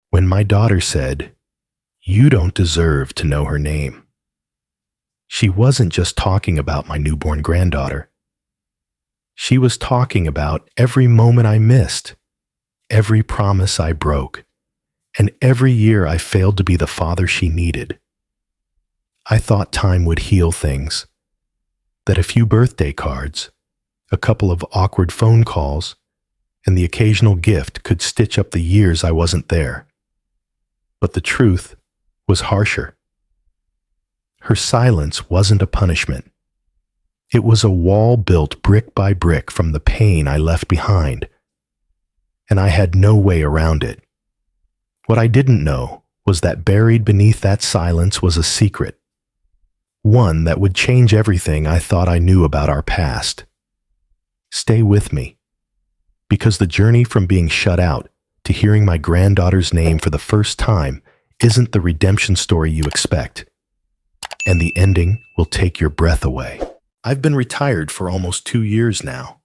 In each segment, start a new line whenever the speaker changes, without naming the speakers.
when my daughter said, "You don't deserve to know her name." She wasn't just talking about my newborn granddaughter. She was talking about every moment I missed, every promise I broke, and every year I failed to be the father she needed. I thought time would heal things, that a few birthday cards, a couple of awkward phone calls, and the occasional gift could stitch up the years I wasn't there. But the truth was harsher. Her silence wasn't a punishment. It was a wall built brick by brick from the pain I left behind, and I had no way around it. What I didn't know was that buried beneath that silence was a secret, one that would change everything I thought I knew about our past. Stay with me, because the journey from being shut out to hearing my granddaughter's name for the first time isn't the redemption story you expect, and the ending will take your breath away. I've been retired for almost 2 years now.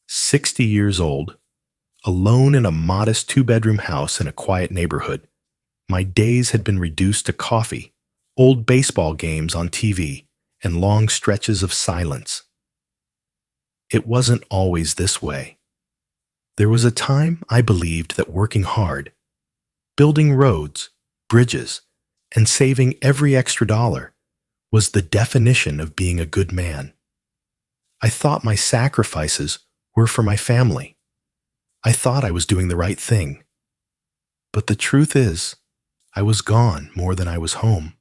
60 years old, alone in a modest 2-bedroom house in a quiet neighborhood. My days had been reduced to coffee, old baseball games on TV, and long stretches of silence. It wasn't always this way. There was a time I believed that working hard, building roads, bridges, and saving every extra dollar was the definition of being a good man. I thought my sacrifices were for my family. I thought I was doing the right thing. But the truth is, I was gone more than I was home.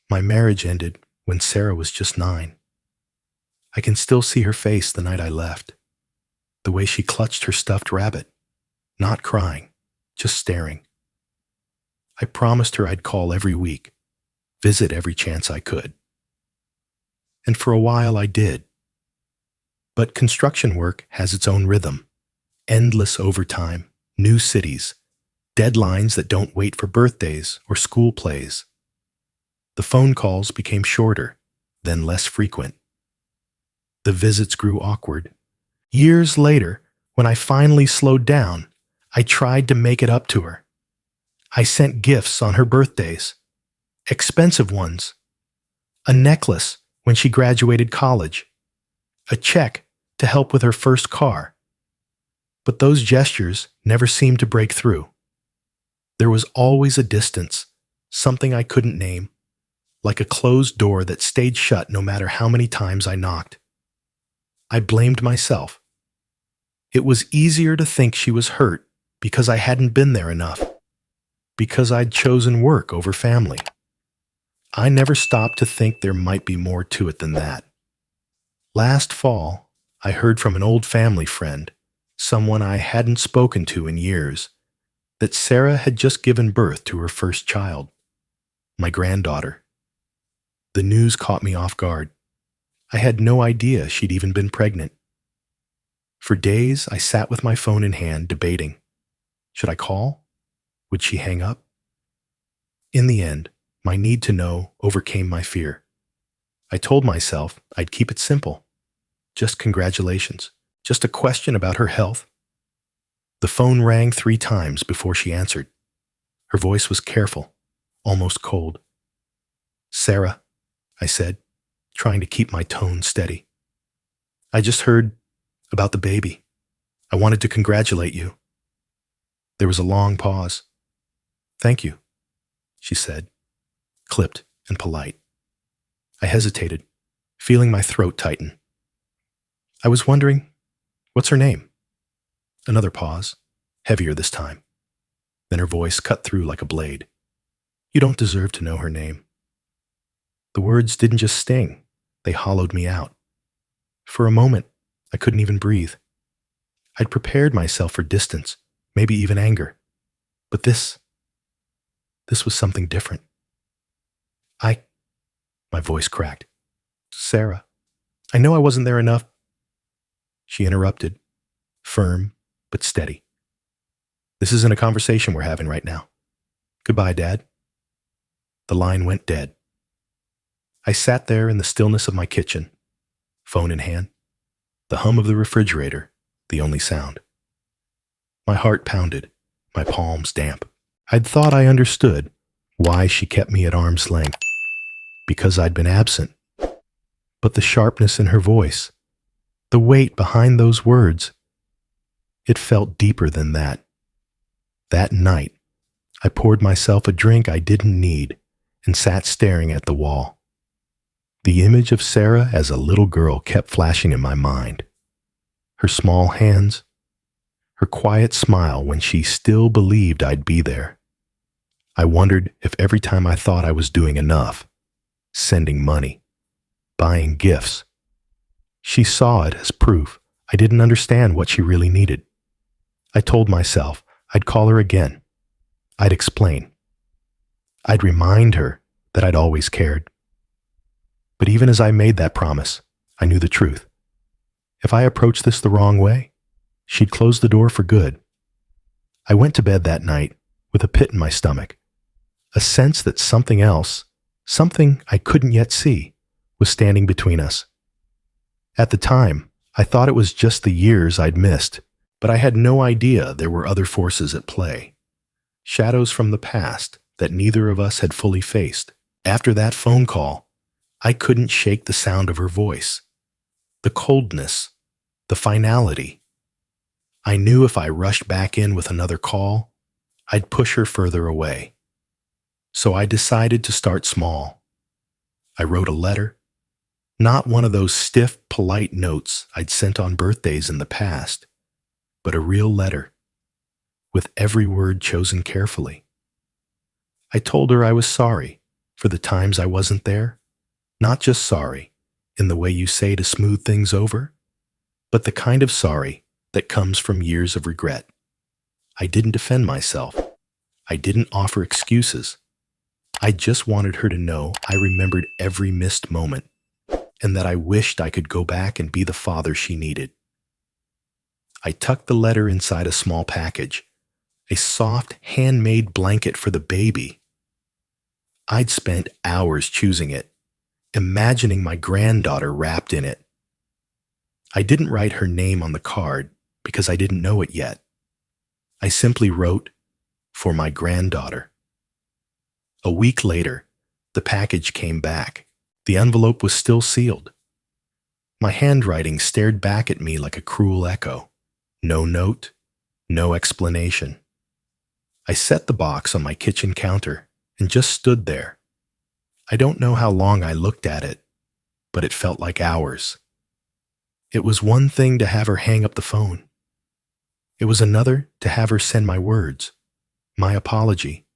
My marriage ended when Sarah was just 9. I can still see her face the night I left, the way she clutched her stuffed rabbit, not crying, just staring. I promised her I'd call every week, visit every chance I could. And for a while I did. But construction work has its own rhythm. Endless overtime, new cities, deadlines that don't wait for birthdays or school plays. The phone calls became shorter, then less frequent. The visits grew awkward. Years later, when I finally slowed down, I tried to make it up to her. I sent gifts on her birthdays, expensive ones, a necklace when she graduated college, a check to help with her first car. But those gestures never seemed to break through. There was always a distance, something I couldn't name, like a closed door that stayed shut no matter how many times I knocked. I blamed myself. It was easier to think she was hurt because I hadn't been there enough, because I'd chosen work over family. I never stopped to think there might be more to it than that. Last fall, I heard from an old family friend, someone I hadn't spoken to in years, that Sarah had just given birth to her first child, my granddaughter. The news caught me off guard. I had no idea she'd even been pregnant. For days, I sat with my phone in hand, debating. Should I call? Would she hang up? In the end, my need to know overcame my fear. I told myself I'd keep it simple. Just congratulations. Just a question about her health. The phone rang 3 times before she answered. Her voice was careful, almost cold. "Sarah," I said, trying to keep my tone steady. "I just heard about the baby. I wanted to congratulate you." There was a long pause. "Thank you," she said, clipped and polite. I hesitated, feeling my throat tighten. "I was wondering, what's her name?" Another pause, heavier this time. Then her voice cut through like a blade. "You don't deserve to know her name." The words didn't just sting, they hollowed me out. For a moment, I couldn't even breathe. I'd prepared myself for distance, maybe even anger. But this was something different. My voice cracked. "Sarah, I know I wasn't there enough." She interrupted, firm but steady. "This isn't a conversation we're having right now. Goodbye, Dad." The line went dead. I sat there in the stillness of my kitchen, phone in hand, the hum of the refrigerator, the only sound. My heart pounded, my palms damp. I'd thought I understood why she kept me at arm's length, because I'd been absent. But the sharpness in her voice, the weight behind those words, it felt deeper than that. That night, I poured myself a drink I didn't need and sat staring at the wall. The image of Sarah as a little girl kept flashing in my mind. Her small hands, her quiet smile when she still believed I'd be there. I wondered if every time I thought I was doing enough, sending money, buying gifts, she saw it as proof I didn't understand what she really needed. I told myself I'd call her again. I'd explain. I'd remind her that I'd always cared. But even as I made that promise, I knew the truth. If I approached this the wrong way, she'd close the door for good. I went to bed that night with a pit in my stomach, a sense that something else, something I couldn't yet see, was standing between us. At the time, I thought it was just the years I'd missed, but I had no idea there were other forces at play. Shadows from the past that neither of us had fully faced. After that phone call, I couldn't shake the sound of her voice, the coldness, the finality. I knew if I rushed back in with another call, I'd push her further away. So I decided to start small. I wrote a letter, not one of those stiff, polite notes I'd sent on birthdays in the past, but a real letter, with every word chosen carefully. I told her I was sorry for the times I wasn't there, not just sorry in the way you say to smooth things over, but the kind of sorry that comes from years of regret. I didn't defend myself. I didn't offer excuses. I just wanted her to know I remembered every missed moment and that I wished I could go back and be the father she needed. I tucked the letter inside a small package, a soft, handmade blanket for the baby. I'd spent hours choosing it, imagining my granddaughter wrapped in it. I didn't write her name on the card because I didn't know it yet. I simply wrote, "For my granddaughter." A week later, the package came back. The envelope was still sealed. My handwriting stared back at me like a cruel echo. No note, no explanation. I set the box on my kitchen counter and just stood there. I don't know how long I looked at it, but it felt like hours. It was one thing to have her hang up the phone. It was another to have her send my words, my apology,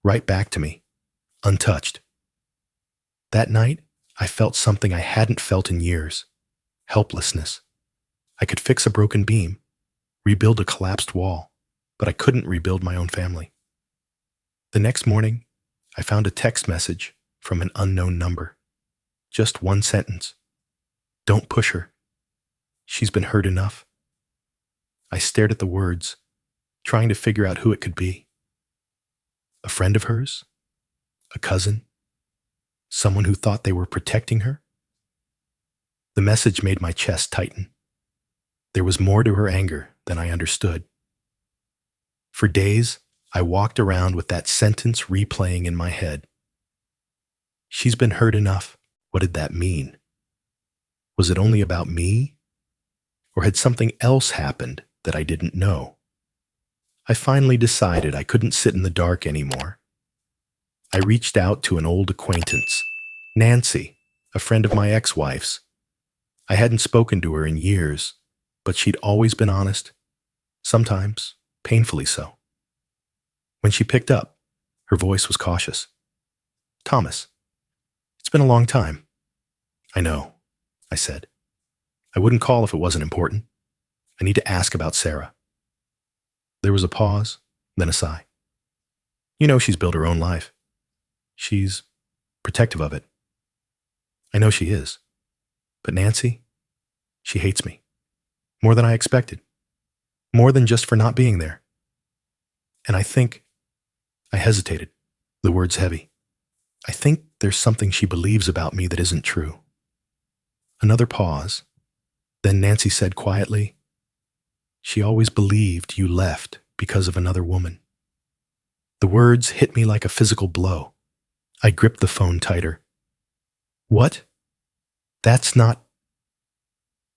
right back to me, untouched. That night, I felt something I hadn't felt in years: helplessness. I could fix a broken beam, rebuild a collapsed wall, but I couldn't rebuild my own family. The next morning, I found a text message from an unknown number. Just one sentence: "Don't push her. She's been hurt enough." I stared at the words, trying to figure out who it could be. A friend of hers? A cousin? Someone who thought they were protecting her? The message made my chest tighten. There was more to her anger than I understood. For days, I walked around with that sentence replaying in my head. She's been hurt enough. What did that mean? Was it only about me? Or had something else happened that I didn't know? I finally decided I couldn't sit in the dark anymore. I reached out to an old acquaintance, Nancy, a friend of my ex-wife's. I hadn't spoken to her in years, but she'd always been honest, sometimes painfully so. When she picked up, her voice was cautious. "Thomas, it's been a long time." "I know," I said. "I wouldn't call if it wasn't important. I need to ask about Sarah." There was a pause, then a sigh. "You know she's built her own life. She's protective of it." "I know she is. But Nancy, she hates me. More than I expected. More than just for not being there. And I hesitated, the words heavy. I think there's something she believes about me that isn't true." Another pause. Then Nancy said quietly, "She always believed you left because of another woman. The words hit me like a physical blow. I gripped the phone tighter. What? That's not...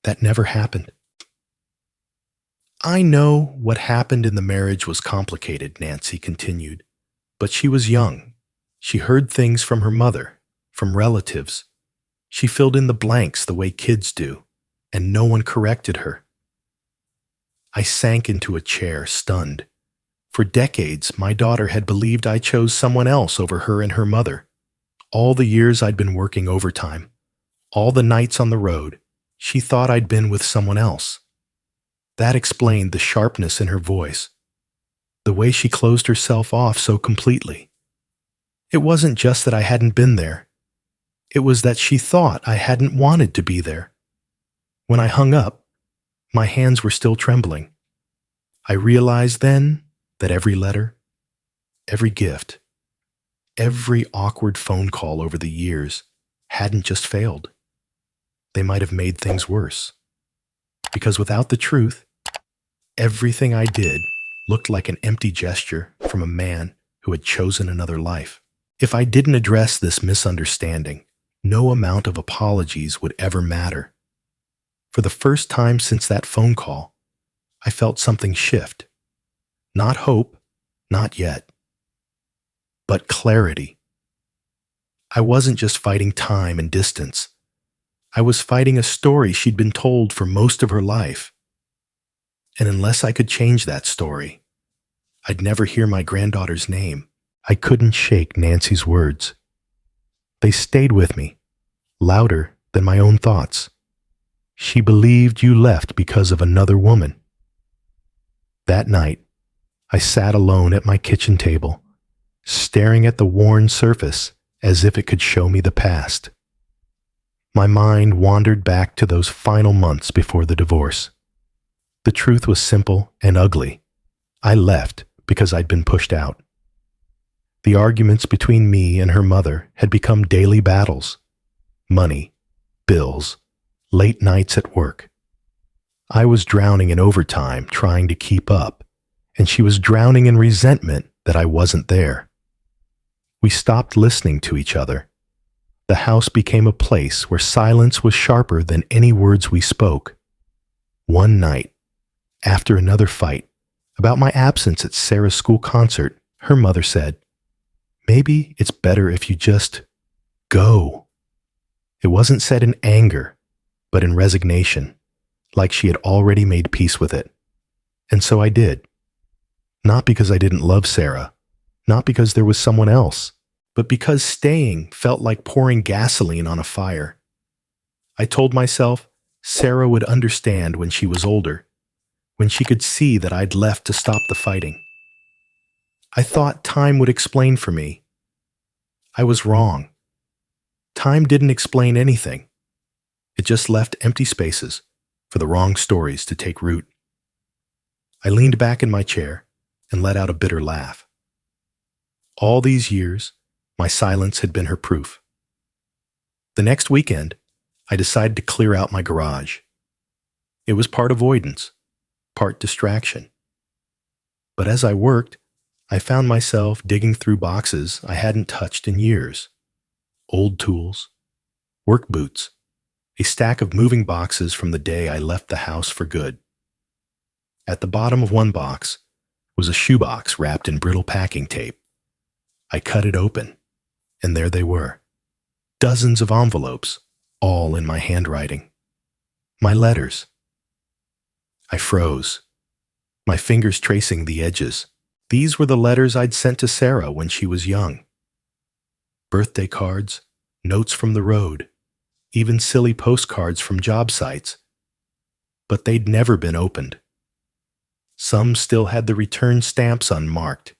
That never happened. I know what happened in the marriage was complicated, Nancy continued. But she was young. She heard things from her mother, from relatives. She filled in the blanks the way kids do, and no one corrected her. I sank into a chair, stunned. For decades, my daughter had believed I chose someone else over her and her mother. All the years I'd been working overtime, all the nights on the road, she thought I'd been with someone else. That explained the sharpness in her voice, the way she closed herself off so completely. It wasn't just that I hadn't been there. It was that she thought I hadn't wanted to be there. When I hung up, my hands were still trembling. I realized then that every letter, every gift, every awkward phone call over the years hadn't just failed. They might have made things worse. Because without the truth, everything I did looked like an empty gesture from a man who had chosen another life. If I didn't address this misunderstanding, no amount of apologies would ever matter. For the first time since that phone call, I felt something shift. Not hope, not yet, but clarity. I wasn't just fighting time and distance. I was fighting a story she'd been told for most of her life. And unless I could change that story, I'd never hear my granddaughter's name. I couldn't shake Nancy's words. They stayed with me, louder than my own thoughts. She believed you left because of another woman. That night, I sat alone at my kitchen table, staring at the worn surface as if it could show me the past. My mind wandered back to those final months before the divorce. The truth was simple and ugly. I left because I'd been pushed out. The arguments between me and her mother had become daily battles. Money, bills, late nights at work. I was drowning in overtime trying to keep up, and she was drowning in resentment that I wasn't there. We stopped listening to each other. The house became a place where silence was sharper than any words we spoke. One night, after another fight, about my absence at Sarah's school concert, her mother said, "Maybe it's better if you just go." It wasn't said in anger, but in resignation, like she had already made peace with it. And so I did. Not because I didn't love Sarah, not because there was someone else, but because staying felt like pouring gasoline on a fire. I told myself Sarah would understand when she was older, when she could see that I'd left to stop the fighting. I thought time would explain for me. I was wrong. Time didn't explain anything. It just left empty spaces for the wrong stories to take root. I leaned back in my chair and let out a bitter laugh. All these years, my silence had been her proof. The next weekend, I decided to clear out my garage. It was part avoidance, part distraction. But as I worked, I found myself digging through boxes I hadn't touched in years. Old tools, work boots, a stack of moving boxes from the day I left the house for good. At the bottom of one box was a shoebox wrapped in brittle packing tape. I cut it open, and there they were. Dozens of envelopes, all in my handwriting. My letters. I froze, my fingers tracing the edges. These were the letters I'd sent to Sarah when she was young. Birthday cards, notes from the road, even silly postcards from job sites. But they'd never been opened. Some still had the return stamps unmarked,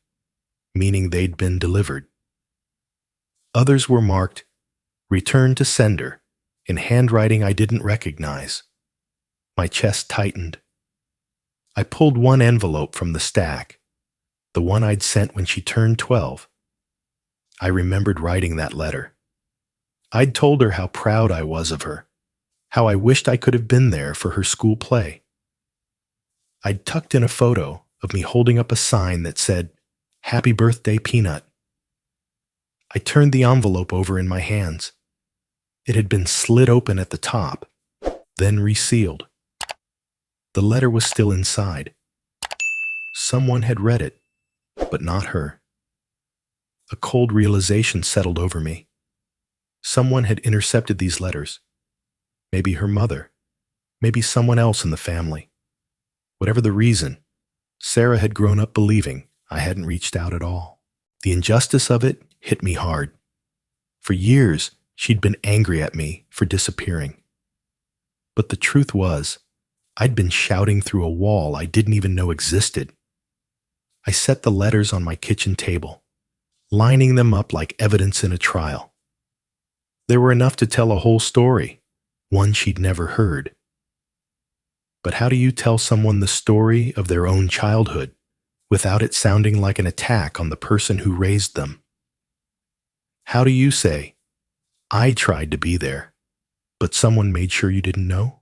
meaning they'd been delivered. Others were marked, "Return to sender," in handwriting I didn't recognize. My chest tightened. I pulled one envelope from the stack, the one I'd sent when she turned 12. I remembered writing that letter. I'd told her how proud I was of her, how I wished I could have been there for her school play. I'd tucked in a photo of me holding up a sign that said, "Happy Birthday, Peanut." I turned the envelope over in my hands. It had been slit open at the top, then resealed. The letter was still inside. Someone had read it, but not her. A cold realization settled over me. Someone had intercepted these letters. Maybe her mother. Maybe someone else in the family. Whatever the reason, Sarah had grown up believing I hadn't reached out at all. The injustice of it hit me hard. For years, she'd been angry at me for disappearing. But the truth was, I'd been shouting through a wall I didn't even know existed. I set the letters on my kitchen table, lining them up like evidence in a trial. There were enough to tell a whole story, one she'd never heard. But how do you tell someone the story of their own childhood without it sounding like an attack on the person who raised them? How do you say, "I tried to be there, but someone made sure you didn't know"?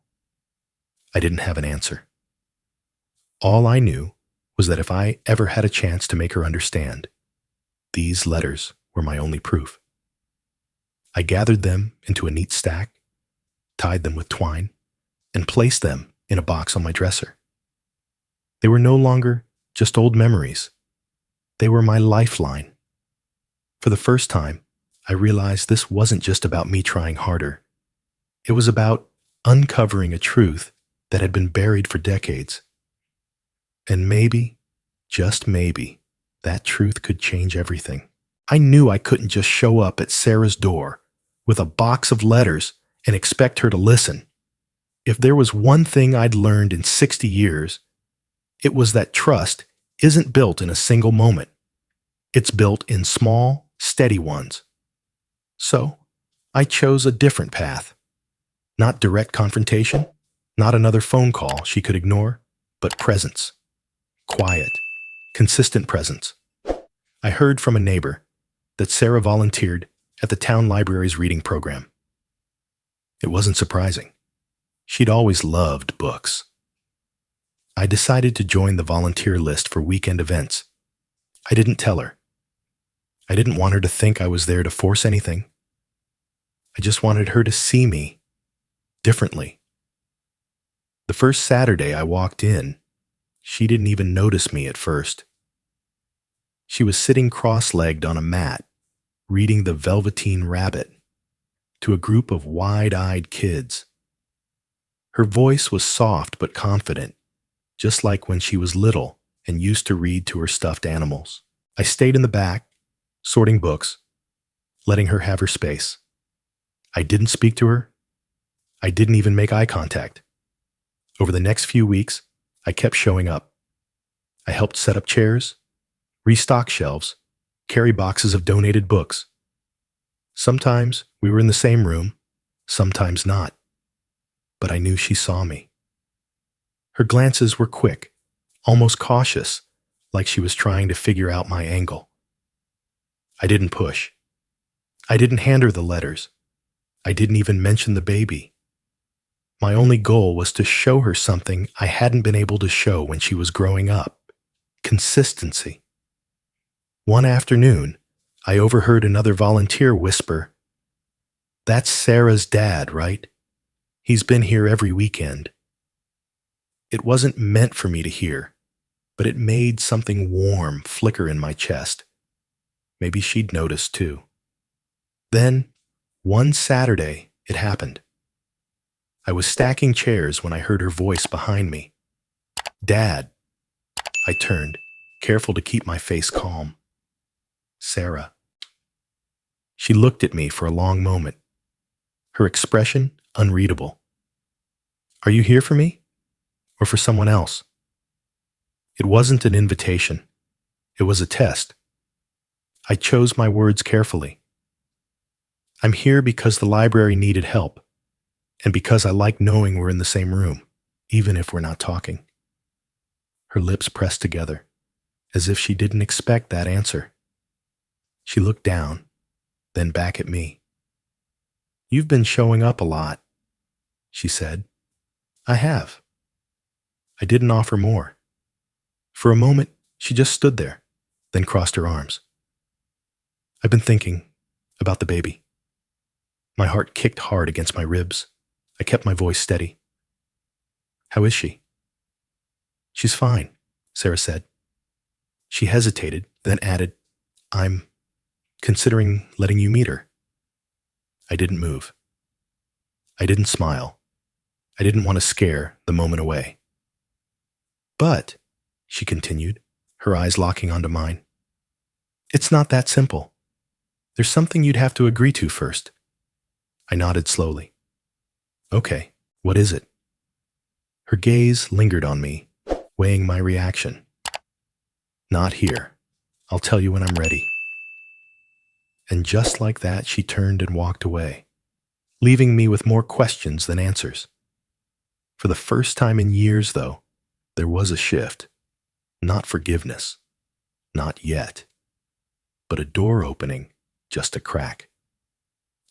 I didn't have an answer. All I knew was that if I ever had a chance to make her understand, these letters were my only proof. I gathered them into a neat stack, tied them with twine, and placed them in a box on my dresser. They were no longer just old memories. They were my lifeline. For the first time, I realized this wasn't just about me trying harder. It was about uncovering a truth that had been buried for decades. And maybe, just maybe, that truth could change everything. I knew I couldn't just show up at Sarah's door with a box of letters and expect her to listen. If there was one thing I'd learned in 60 years, it was that trust isn't built in a single moment. It's built in small, steady ones. So, I chose a different path. Not direct confrontation, not another phone call she could ignore, but presence. Quiet, consistent presence. I heard from a neighbor that Sarah volunteered at the town library's reading program. It wasn't surprising. She'd always loved books. I decided to join the volunteer list for weekend events. I didn't tell her. I didn't want her to think I was there to force anything. I just wanted her to see me differently. The first Saturday I walked in, she didn't even notice me at first. She was sitting cross-legged on a mat, reading The Velveteen Rabbit to a group of wide-eyed kids. Her voice was soft but confident, just like when she was little and used to read to her stuffed animals. I stayed in the back, sorting books, letting her have her space. I didn't speak to her. I didn't even make eye contact. Over the next few weeks, I kept showing up. I helped set up chairs, restock shelves, carry boxes of donated books. Sometimes we were in the same room, sometimes not. But I knew she saw me. Her glances were quick, almost cautious, like she was trying to figure out my angle. I didn't push. I didn't hand her the letters. I didn't even mention the baby. My only goal was to show her something I hadn't been able to show when she was growing up: consistency. One afternoon, I overheard another volunteer whisper, "That's Sarah's dad, right? He's been here every weekend." It wasn't meant for me to hear, but it made something warm flicker in my chest. Maybe she'd noticed too. Then, one Saturday, it happened. I was stacking chairs when I heard her voice behind me. "Dad." I turned, careful to keep my face calm. "Sarah." She looked at me for a long moment, her expression unreadable. "Are you here for me? Or for someone else?" It wasn't an invitation. It was a test. I chose my words carefully. "I'm here because the library needed help, and because I like knowing we're in the same room, even if we're not talking." Her lips pressed together, as if she didn't expect that answer. She looked down, then back at me. "You've been showing up a lot," she said. "I have." I didn't offer more. For a moment, she just stood there, then crossed her arms. I've been thinking about the baby. My heart kicked hard against my ribs. I kept my voice steady. How is she? She's fine, Sarah said. She hesitated, then added, I'm considering letting you meet her. I didn't move. I didn't smile. I didn't want to scare the moment away. But, she continued, her eyes locking onto mine, it's not that simple. There's something you'd have to agree to first. I nodded slowly. Okay, what is it? Her gaze lingered on me, weighing my reaction. Not here. I'll tell you when I'm ready. And just like that, she turned and walked away, leaving me with more questions than answers. For the first time in years, though, there was a shift. Not forgiveness. Not yet. But a door opening, just a crack.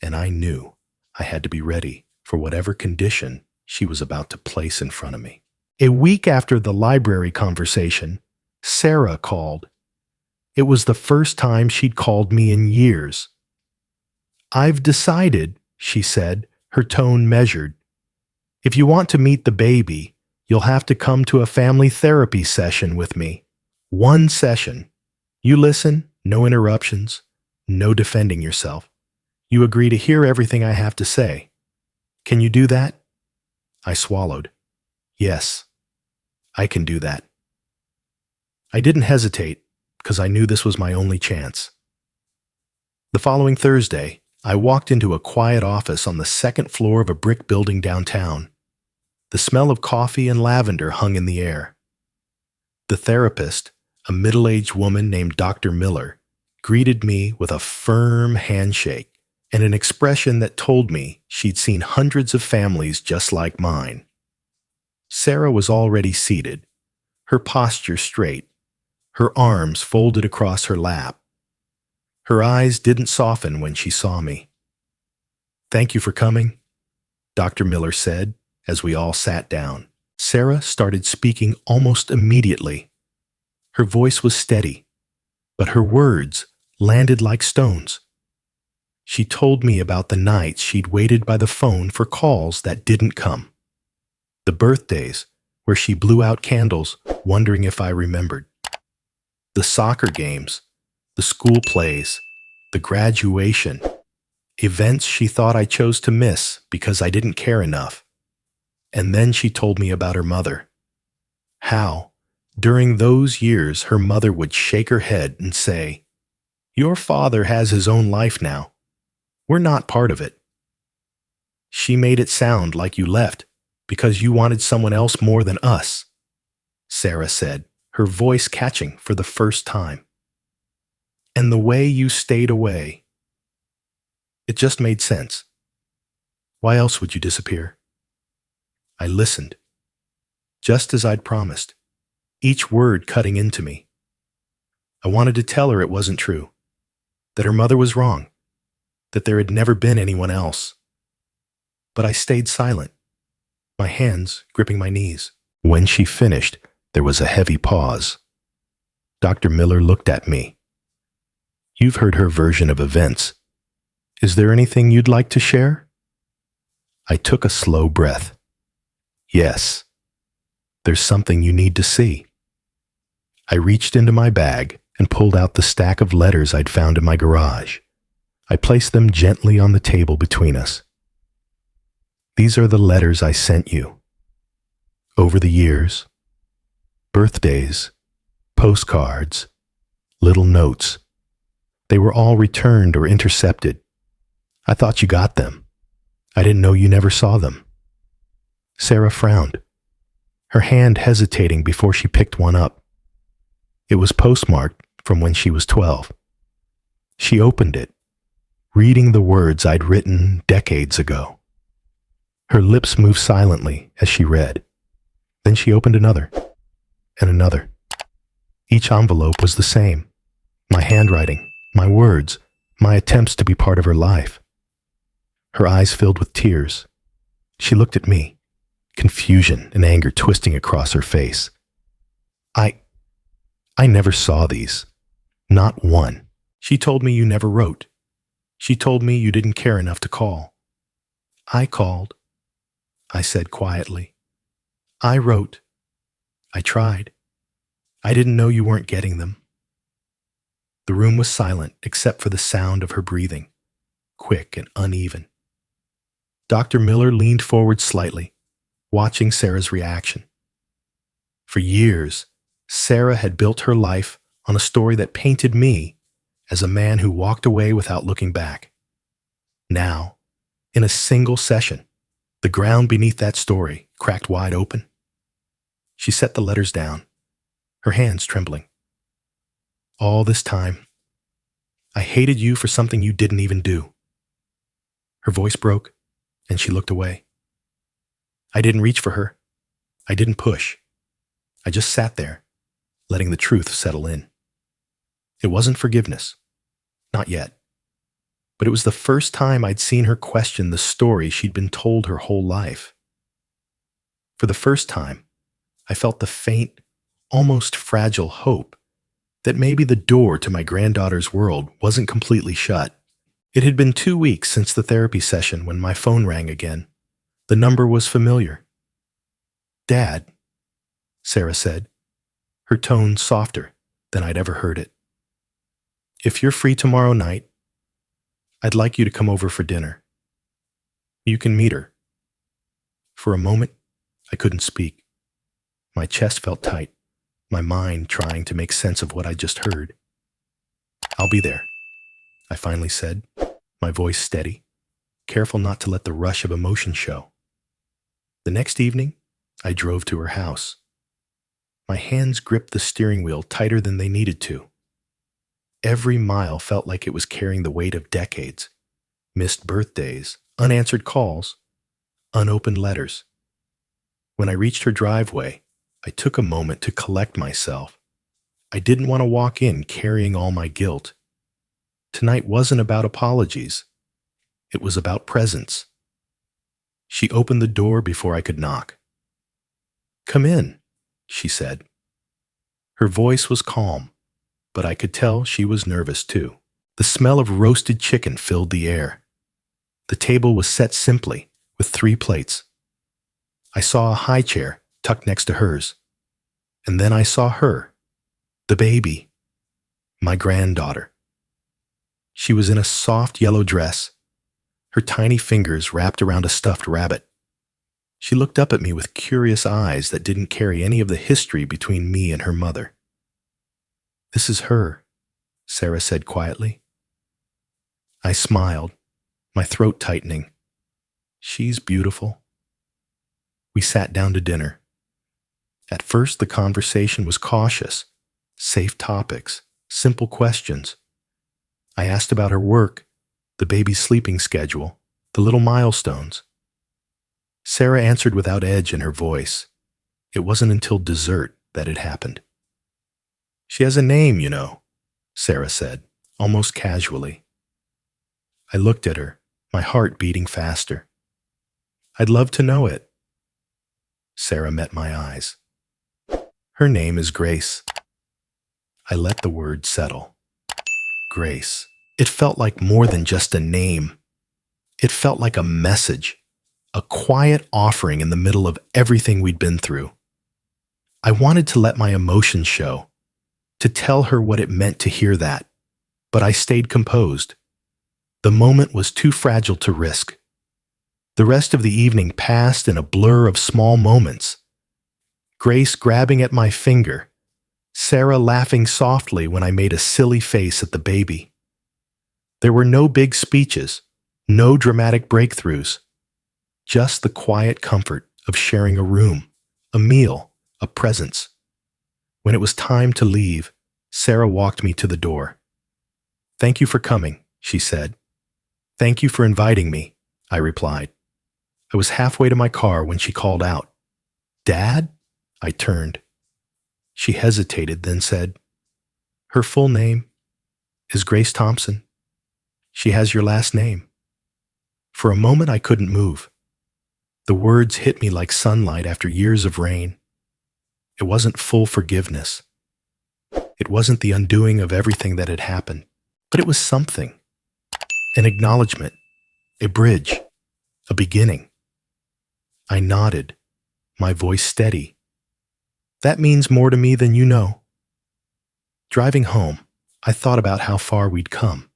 And I knew I had to be ready for whatever condition she was about to place in front of me. A week after the library conversation, Sarah called. It was the first time she'd called me in years. I've decided, she said, her tone measured. If you want to meet the baby, you'll have to come to a family therapy session with me. 1 session. You listen, no interruptions, no defending yourself. You agree to hear everything I have to say. Can you do that? I swallowed. Yes, I can do that. I didn't hesitate because I knew this was my only chance. The following Thursday, I walked into a quiet office on the 2nd floor of a brick building downtown. The smell of coffee and lavender hung in the air. The therapist, a middle-aged woman named Dr. Miller, greeted me with a firm handshake and an expression that told me she'd seen hundreds of families just like mine. Sarah was already seated, her posture straight, her arms folded across her lap. Her eyes didn't soften when she saw me. Thank you for coming, Dr. Miller said as we all sat down. Sarah started speaking almost immediately. Her voice was steady, but her words landed like stones. She told me about the nights she'd waited by the phone for calls that didn't come. The birthdays where she blew out candles wondering if I remembered. The soccer games, the school plays, the graduation, events she thought I chose to miss because I didn't care enough. And then she told me about her mother. How, during those years, her mother would shake her head and say, "Your father has his own life now. We're not part of it. She made it sound like you left because you wanted someone else more than us," Sarah said, her voice catching for the first time. "And the way you stayed away, it just made sense. Why else would you disappear?" I listened, just as I'd promised, each word cutting into me. I wanted to tell her it wasn't true, that her mother was wrong, that there had never been anyone else. But I stayed silent, my hands gripping my knees. When she finished, there was a heavy pause. Dr. Miller looked at me. "You've heard her version of events. Is there anything you'd like to share?" I took a slow breath. "Yes. There's something you need to see." I reached into my bag and pulled out the stack of letters I'd found in my garage. I placed them gently on the table between us. "These are the letters I sent you. Over the years, birthdays, postcards, little notes. They were all returned or intercepted. I thought you got them. I didn't know you never saw them." Sarah frowned, her hand hesitating before she picked one up. It was postmarked from when she was 12. She opened it, reading the words I'd written decades ago. Her lips moved silently as she read. Then she opened another, and another. Each envelope was the same. My handwriting, my words, my attempts to be part of her life. Her eyes filled with tears. She looked at me, confusion and anger twisting across her face. I never saw these. Not one. She told me you never wrote. She told me you didn't care enough to call. I called, I said quietly. I wrote. I tried. I didn't know you weren't getting them. The room was silent except for the sound of her breathing, quick and uneven. Dr. Miller leaned forward slightly, watching Sarah's reaction. For years, Sarah had built her life on a story that painted me as a man who walked away without looking back. Now, in a single session, the ground beneath that story cracked wide open. She set the letters down, her hands trembling. All this time, I hated you for something you didn't even do. Her voice broke, and she looked away. I didn't reach for her. I didn't push. I just sat there, letting the truth settle in. It wasn't forgiveness. Not yet. But it was the first time I'd seen her question the story she'd been told her whole life. For the first time, I felt the faint, almost fragile hope that maybe the door to my granddaughter's world wasn't completely shut. It had been 2 weeks since the therapy session when my phone rang again. The number was familiar. "Dad," Sarah said, her tone softer than I'd ever heard it. "If you're free tomorrow night, I'd like you to come over for dinner. You can meet her." For a moment, I couldn't speak. My chest felt tight, my mind trying to make sense of what I just heard. "I'll be there," I finally said, my voice steady, careful not to let the rush of emotion show. The next evening, I drove to her house. My hands gripped the steering wheel tighter than they needed to. Every mile felt like it was carrying the weight of decades, missed birthdays, unanswered calls, unopened letters. When I reached her driveway, I took a moment to collect myself. I didn't want to walk in carrying all my guilt. Tonight wasn't about apologies. It was about presence. She opened the door before I could knock. "Come in," she said. Her voice was calm, but I could tell she was nervous too. The smell of roasted chicken filled the air. The table was set simply, with 3 plates. I saw a high chair tucked next to hers. And then I saw her, the baby, my granddaughter. She was in a soft yellow dress, her tiny fingers wrapped around a stuffed rabbit. She looked up at me with curious eyes that didn't carry any of the history between me and her mother. "This is her," Sarah said quietly. I smiled, my throat tightening. "She's beautiful." We sat down to dinner. At first, the conversation was cautious, safe topics, simple questions. I asked about her work, the baby's sleeping schedule, the little milestones. Sarah answered without edge in her voice. It wasn't until dessert that it happened. "She has a name, you know," Sarah said, almost casually. I looked at her, my heart beating faster. "I'd love to know it." Sarah met my eyes. "Her name is Grace." I let the word settle. Grace. It felt like more than just a name. It felt like a message, a quiet offering in the middle of everything we'd been through. I wanted to let my emotions show, to tell her what it meant to hear that, but I stayed composed. The moment was too fragile to risk. The rest of the evening passed in a blur of small moments. Grace grabbing at my finger, Sarah laughing softly when I made a silly face at the baby. There were no big speeches, no dramatic breakthroughs, just the quiet comfort of sharing a room, a meal, a presence. When it was time to leave, Sarah walked me to the door. "Thank you for coming," she said. "Thank you for inviting me," I replied. I was halfway to my car when she called out, "Dad?" I turned. She hesitated, then said, "Her full name is Grace Thompson. She has your last name." For a moment, I couldn't move. The words hit me like sunlight after years of rain. It wasn't full forgiveness. It wasn't the undoing of everything that had happened, but it was something. An acknowledgement, a bridge, a beginning. I nodded, my voice steady. That means more to me than you know. Driving home, I thought about how far we'd come.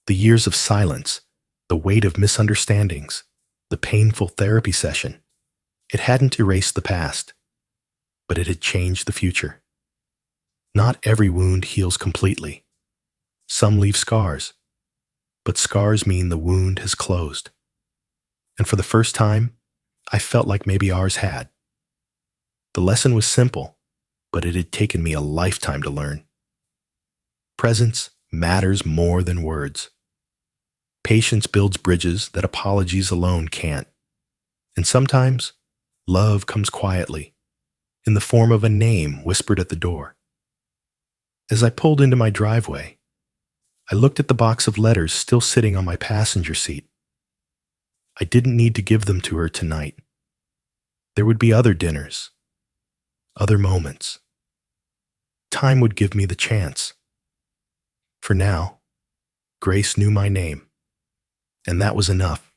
The years of silence, the weight of misunderstandings, the painful therapy session. It hadn't erased the past, but it had changed the future. Not every wound heals completely. Some leave scars, but scars mean the wound has closed. And for the first time, I felt like maybe ours had. The lesson was simple, but it had taken me a lifetime to learn. Presence matters more than words. Patience builds bridges that apologies alone can't. And sometimes, love comes quietly, in the form of a name whispered at the door. As I pulled into my driveway, I looked at the box of letters still sitting on my passenger seat. I didn't need to give them to her tonight. There would be other dinners, other moments. Time would give me the chance. For now, Grace knew my name, and that was enough.